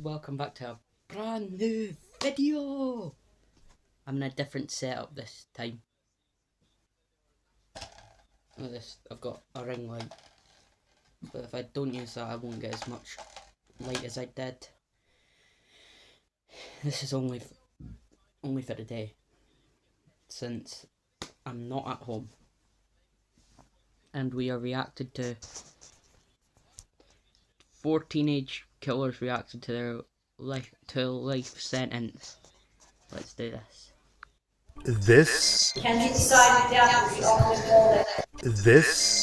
Welcome back to a brand new video. I'm in a different setup this time. I've got a ring light, but if I don't use that I won't get as much light as I did. This is only for today, since I'm not at home and we are reacted to 4 teenage killers reacted to their life sentence. Let's do this. This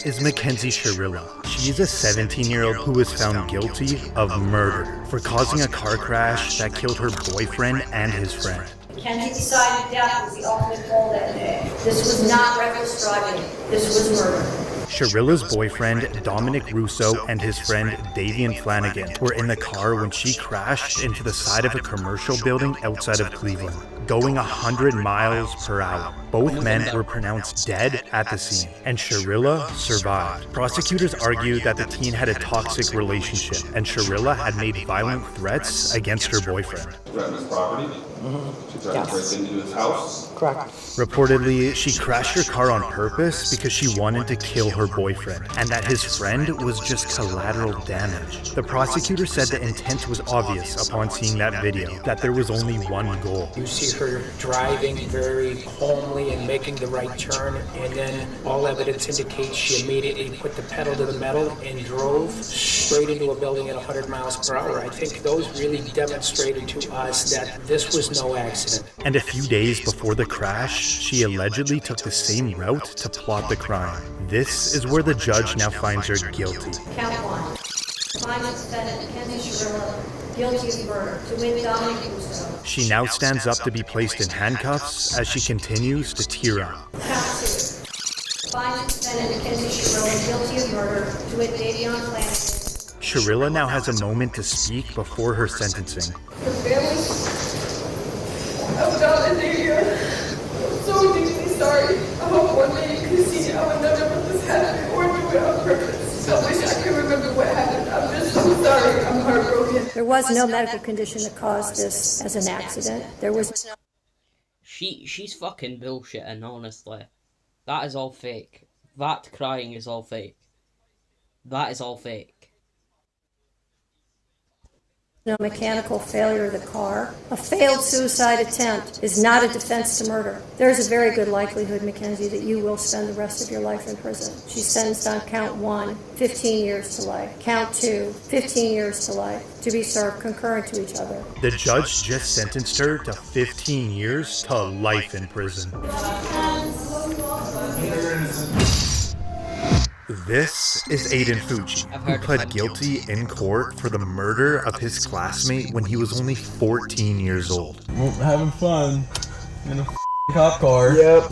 is Mackenzie Sherilla. She is a 17-year-old who was found guilty of murder for causing a car crash that killed her boyfriend and his friend. Mackenzie decided death was the ultimate goal that day. This was not reckless driving. This was murder. Sherilla's boyfriend, Dominic Russo, and his friend, Davian Flanagan, were in the car when she crashed into the side of a commercial building outside of Cleveland, going 100 miles per hour. Both men were pronounced dead at the scene, and Sherilla survived. Prosecutors argued that the teen had a toxic relationship, and Sherilla had made violent threats against her boyfriend. Threatened his property? She tried to break into his house? Correct. Reportedly, she crashed her car on purpose because she wanted to kill her boyfriend, and that his friend was just collateral damage. The prosecutor said the intent was obvious upon seeing that video, that there was only one goal. You see her driving very calmly and making the right turn, and then all evidence indicates she immediately put the pedal to the metal and drove straight into a building at 100 miles per hour. I think those really demonstrated to us that this was no accident. And a few days before the crash, she allegedly took the same route to plot the crime. This is where the judge now finds her guilty. Count 1. Find defendant Mackenzie Sherilla guilty of murder to win Dominic Russo. She now stands up to be placed in handcuffs as she continues to tear up. Count 2. Find defendant Mackenzie Sherilla guilty of murder to win Davian Flanagan. Sherilla now has a moment to speak before her sentencing. The family of Dom and Davian, I'm so deeply sorry. I hope one day you can see I would never let this happen or do it on purpose. I wish I could remember what happened. I'm just so sorry. I'm heartbroken. There was no medical condition that caused this as an accident. There was no... She's fucking bullshitting, honestly. That is all fake. That crying is all fake. That is all fake. No mechanical failure of the car. A failed suicide attempt is not a defense to murder. There is a very good likelihood, Mackenzie, that you will spend the rest of your life in prison. She's sentenced on count 1, 15 years to life. Count 2, 15 years to life, to be served concurrent to each other. The judge just sentenced her to 15 years to life in prison. This is Aiden Fucci, who pled guilty in court for the murder of his classmate when he was only 14 years old. Having fun in a cop car. Yep.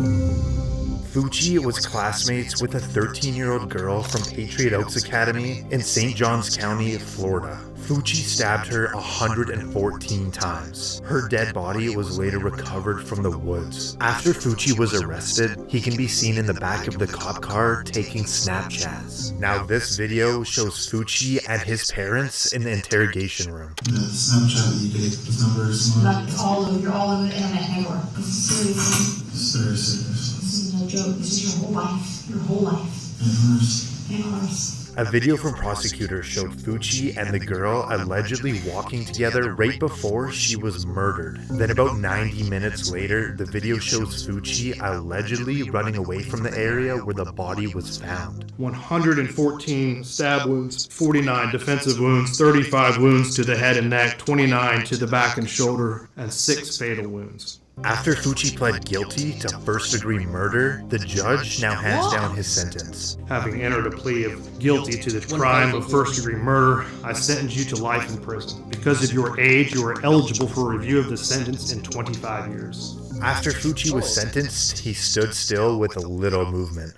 Fucci was classmates with a 13-year-old girl from Patriot Oaks Academy in St. Johns County, Florida. Fucci stabbed her 114 times. Her dead body was later recovered from the woods. After Fucci was arrested, he can be seen in the back of the cop car taking Snapchats. Now this video shows Fucci and his parents in the interrogation room. The Snapchat that you get, those numbers, You're all over the internet anymore. This is serious. This is no joke. This is your whole life. Your whole life. And hers. And ours. A video from prosecutors showed Fucci and the girl allegedly walking together right before she was murdered. Then about 90 minutes later, the video shows Fucci allegedly running away from the area where the body was found. 114 stab wounds, 49 defensive wounds, 35 wounds to the head and neck, 29 to the back and shoulder, and 6 fatal wounds. After Fucci pled guilty to first-degree murder, the judge now hands down his sentence. Having entered a plea of guilty to the crime of first-degree murder, I sentence you to life in prison. Because of your age, you are eligible for a review of the sentence in 25 years. After Fucci was sentenced, he stood still with a little movement.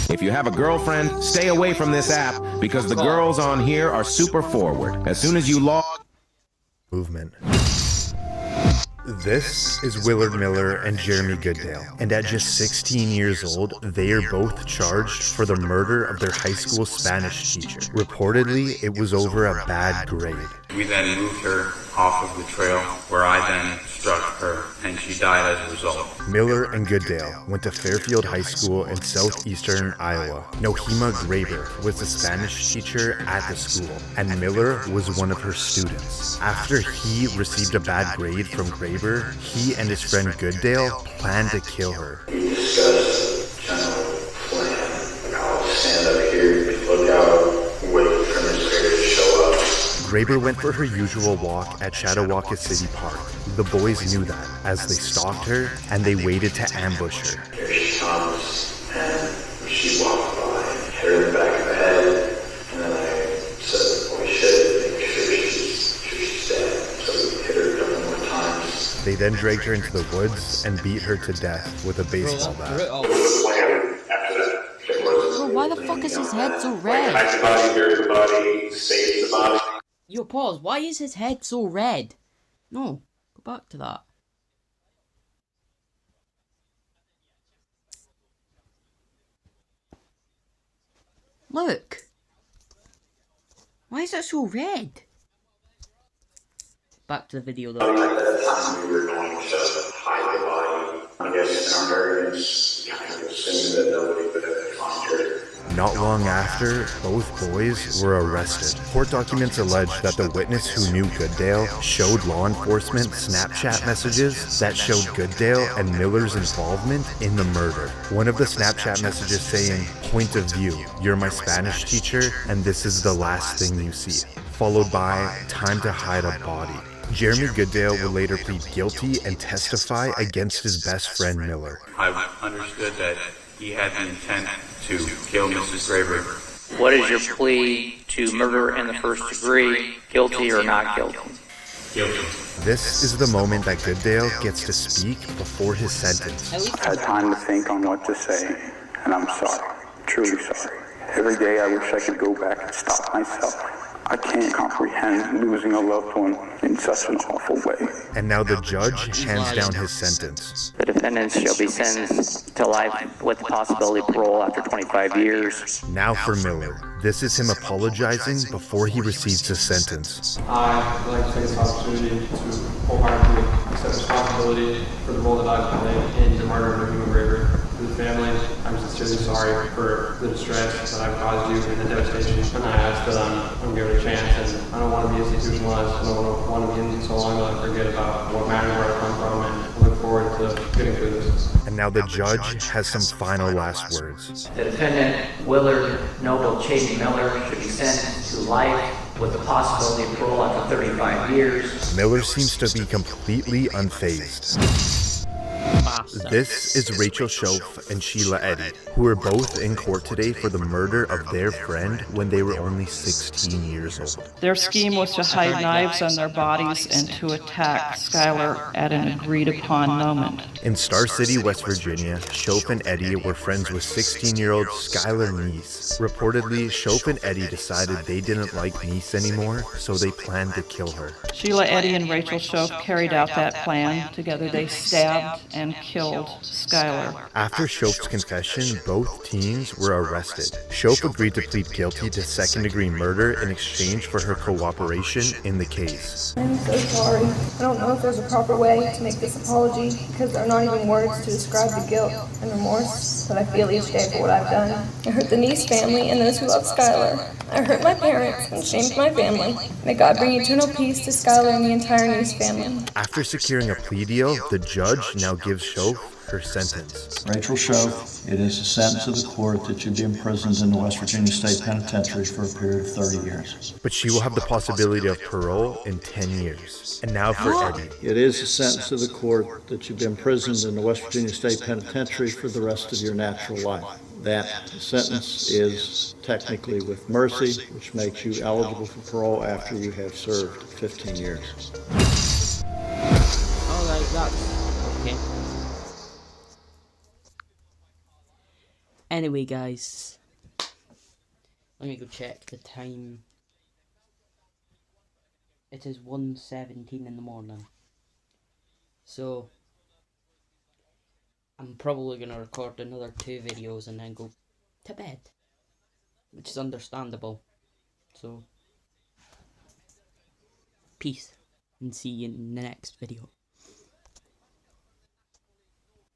If you have a girlfriend, stay away from this app because the girls on here are super forward. As soon as you log... Movement. This is Willard Miller and Jeremy Goodale, and at just 16 years old, they are both charged for the murder of their high school Spanish teacher. Reportedly, it was over a bad grade. We then moved her off of the trail, where I then struck her, and she died as a result. Miller and Goodale went to Fairfield High School in southeastern Iowa. Nohema Graber was the Spanish teacher at the school, and Miller was one of her students. After he received a bad grade from Graber, he and his friend Goodale planned to kill her. We discussed general plan. I'll stand up here, look out, wait for Miss Graber to show up. Graber went for her usual walk at Chautauqua City Park. The boys knew that as they stalked her and they waited to ambush her. Here she comes, and she walked by, hit her in the back of the head, and then I said, "Holy shit, make sure she's dead." So we hit her a couple more times. They then dragged her into the woods and beat her to death with a baseball bat. What was the plan after that? Bro, why the fuck is his head so red? Hide the body, bury the body, save the body. Yo, pause. Why is his head so red? No, go back to that. Look. Why is it so red? Back to the video though. At that time, we were going to hide the body. I guess in our arrogance, we kind of assumed that nobody would ever find her. Not long after, both boys were arrested. Court documents allege that the witness who knew Goodale showed law enforcement Snapchat messages that showed Goodale and Miller's involvement in the murder. One of the Snapchat messages saying, "Point of view, you're my Spanish teacher, and this is the last thing you see," followed by, "Time to hide a body." Jeremy Goodale would later plead guilty and testify against his best friend Miller. I understood that he had the intent to kill Mrs. Graber. What is your plea to murder in the first degree, guilty or not guilty? Guilty. This is the moment that Goodale gets to speak before his sentence. I've had time to think on what to say, and I'm sorry, truly sorry. Every day I wish I could go back and stop myself. I can't comprehend losing a loved one in such an awful way. And now the judge hands down his sentence. The defendants shall be sentenced to life with the possibility of parole after 25 years. Now for Miller. This is him apologizing before he receives his sentence. I'd like to take this opportunity to wholeheartedly accept responsibility for the role that I've played in the murder of Nohema Graber. To the family, I'm sincerely sorry for the distress that I've caused you and the devastation. And I ask that I'm given a chance, and I don't want to be institutionalized. I don't want to be in so long that I forget about what matters, where I come from, and I look forward to getting through this. And now the judge has some final last words. The defendant, Willard Noble Chase Miller, should be sentenced to life with the possibility of parole after 35 years. Miller seems to be completely unfazed. This is Rachel Shoaf and Sheila Eddy, who are both in court today for the murder of their friend when they were only 16 years old. Their scheme was to hide knives on their bodies and to attack Skylar at an agreed-upon moment. In Star City, West Virginia, Shoaf and Eddy were friends with 16-year-old Skylar Neese. Reportedly, Shoaf and Eddy decided they didn't like Neese anymore, so they planned to kill her. Sheila Eddy and Rachel Shoaf carried out that plan. Together they stabbed and killed Skylar. After Shoaf's confession, both teens were arrested. Shoaf agreed to plead guilty to second-degree murder in exchange for her cooperation in the case. I'm so sorry. I don't know if there's a proper way to make this apology because there are not even words to describe the guilt and remorse that I feel each day for what I've done. I hurt the Neese family and those who love Skylar. I hurt my parents and shamed my family. May God bring eternal peace to Skylar and the entire Neese family. After securing a plea deal, the judge now gives Shoaf her sentence. Rachel Shoaf, it is a sentence of the court that you be imprisoned in the West Virginia State Penitentiary for a period of 30 years. But she will have the possibility of parole in 10 years. And now for Eddy. It is a sentence of the court that you be imprisoned in the West Virginia State Penitentiary for the rest of your natural life. That sentence is technically with mercy, which makes you eligible for parole after you have served 15 years. Alright, that's okay. Anyway, guys, let me go check the time. It is 1:17 in the morning. So I'm probably going to record another 2 videos and then go to bed, which is understandable. So Peace, and see you in the next video.